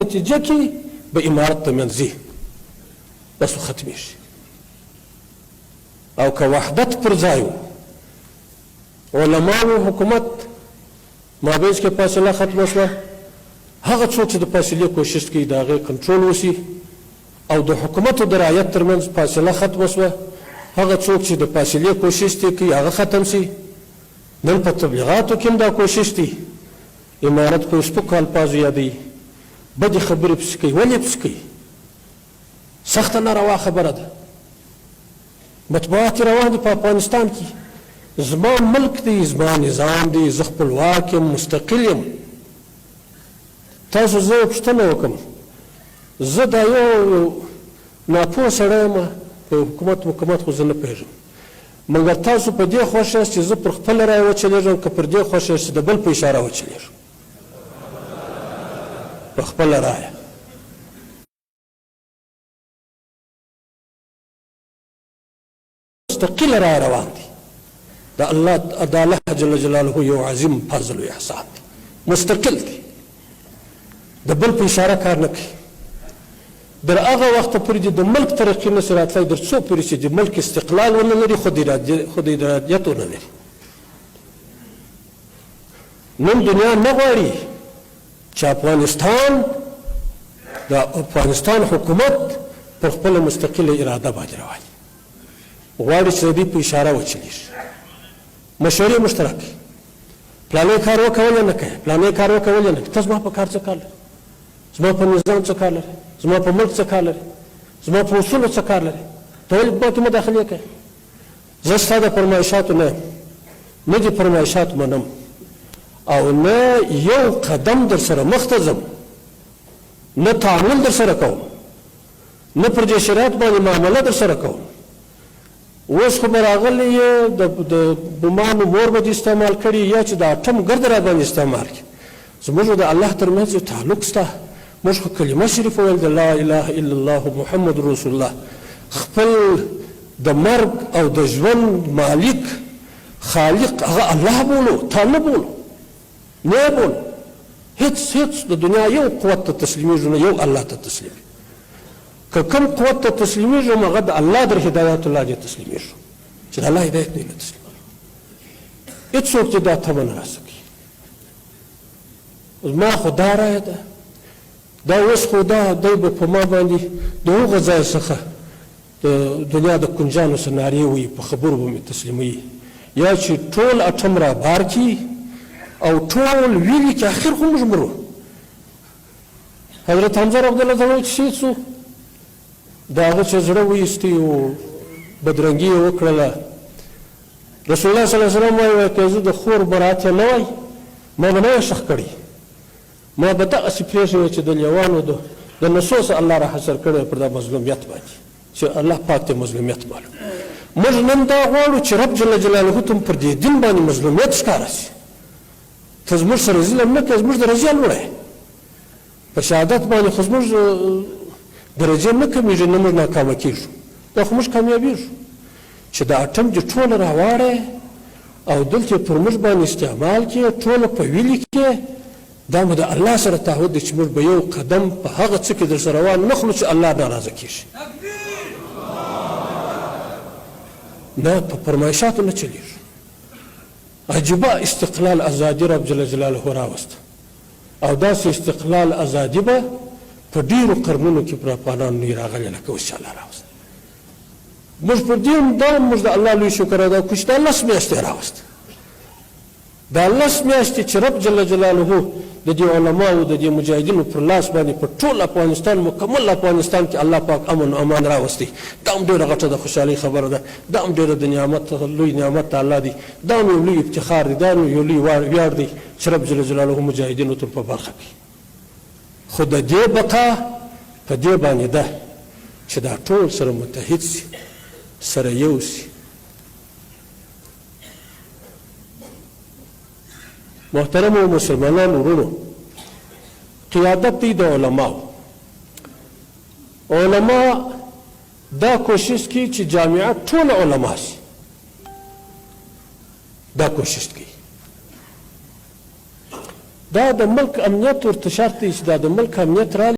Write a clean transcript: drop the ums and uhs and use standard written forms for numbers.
نتیجه کې به امارت ته منځي بس ختمیږي. او که وحدت پر ځای و علماو حکومت مابینځ کې فاصله ختمه شوه، هغه څوک چې د فاصلې کوشش کوي د هغې کنټرول وشي، او د حکومت او د رعیت ترمنځ فاصله ختمه شوه، هغه څوک چې د فاصلې کوشش کوي هغه ختم شي. نن په تبلیغاتو کې هم دا کوشش دی، امارت په سپکو الفاظو یادوي، بدې خبرې پسې کوي. ولې پسې کوي؟ سخته ناروا خبره ده. مطبوعات روان دي په افغانستان کې، زما ملک دی، زما نظام دی، زه خپلواک یم، مستقل یم. تاسو زه پوښتنه وکړم، زه دا یو ناپوه سړی یم، په حکومت خو زه نه پوهېږم، مګر تاسو په دې خوښ یاست چې زه پر خپله رایه وچلېږم، که پر دې خوښ یاست چې د بل په اشاره وچلېږم؟ په خپله رایه. مستقل رایه روان دي. د الله جل جلاله یو عظیم فضل و احسان دی، مستقل دی، د بل په اشاره کار نه کوي. در هغه وخته پورې د ملک ترقي نشي راتلی تر څو پورې چې د ملک استقلال ونه لري، خود ارادیت ونه لري. نن دنیا نه غواړي چې د افغانستان حکومت پر خپله مستقله اراده باندې رواني، غواړي چې د دې په اشاره وچلېږي. مشورې مشترک، پلانی کار وکول نه کوي، پلانی کار وکول نه کوي. ته زما په کار څه کار لري؟ زما په نظام څه کار لري؟ زما په ملک څه کار لري؟ زما په اصولو څه کار لري؟ ته ولې په کې مداخلې کوې؟ زه ستا د فرمایشاتو نه دې فرمایشات منم، او نه یو قدم در سره مخ ته ځم، نه تعامل در سره کوم، نه پر دې شرایط باندې معامله در سره کوم. اوس خو به راغلی یې د بمانو مور به دې استعمال کړي، یا چې د اټم ګرد را باندې استعمال کړي. زموږ د الله ترمنځ یو تعلق شته. موږ خو کلمه شریفه ویل د لا اله الا الله محمد رسول الله. خپل د مرګ او د ژوند مالک خالق هغه الله بولو، تا نه بولو، نه بولو. هیڅ د دنیا یو قوت ته تسلیمیږو نه، یو الله ته تسلیمیږو. که کوم قوت ته تسلیمیږو هغه د الله در هدایت الله دې تسلیمیږو، چې د الله هدایت نه تسلیمیږو. هېڅوک چې دا تمه نه راسکوي. زما خو دا رایه ده، دا اوس خو دا دی به په ما باندې د هغه ځای څخه د دنیا د کنجانو څه نارې وایي، په خبرو به مې تسلیموي، یا چې ټول اټم را بار کړي او ټول ویلي چې اخر خو موږ مرو. حضرت حمزه رضی الله عنه چې شهید شو، د هغه چې زړه وایستی او بدرنګي یې وکړله، رسول الله صلی الله علیه وسلم وایي که زه د خور برات نه وای ما به نه یې ښخ کړی، ما به دغسې پرېښی چې د لیوانو د نسو څخه الله را حشر کړی پر دا مظلومیت باندې، چې الله پاک ته مظلومیت معلوم. موږ نن دا غواړو چې رب جل جلاله ته پر دې دین باندې مظلومیت ښکاره شي. ته زموږ سره ظلم نه کوې، زموږ درجه لوړه یې، په شهادت باندې خو زموږ درجه نه کمیږي، نه موږ ناکامه کېږو، دا خو موږ کامیابېږو. چې دا اټم دې ټوله راواړی او دلته پر موږ باندې استعمال کړې، ټوله په ویلي کې، دا مو د الله سره تعهد دی چې موږ به یو قدم په هغه څه کې در سره روان نه کړو چې الله ناراضه کېږي. نه په فرمایشاتو نه چلېږو. عجیبه استقلال ازادي رب جل جلاله راوسته، او داسې استقلال ازادي به په ډېرو قرنونو کې پر افغانانو نه راغلی لکه اوس چې الله راوسته. موږ پر دې دا موږ د الله لوی شکر ادا کړو چې دا 10 میاشتې راوسته. دا 10 میاشتې چې رب جل جلاله د دې علماو د دې مجاهدینو پر لاس باندې په ټول افغانستان، مکمل افغانستان کې الله پاک امن او امان راوستی، دا هم ډېره غټه د خوشحالۍ خبره ده، دا هم ډېره د نعمت لوی نعمت الله دی، دا هم یو لوی افتخار دی، دا هم یو لوی ویاړ دی چې رب جل جلاله مجاهدینو ته په برخه کړي. خو د دې بقا په دې باندې ده چې دا ټول سره متحد سي، سره یو سي. محترمو مسلمانانو ورونو، قیادت دی د علماو. علما دا کوشش کوي چې جامعه ټول علما شي، دا کوشش کوي. دا د ملک امنیت ورته شرط دی چې دا د ملک امنیت را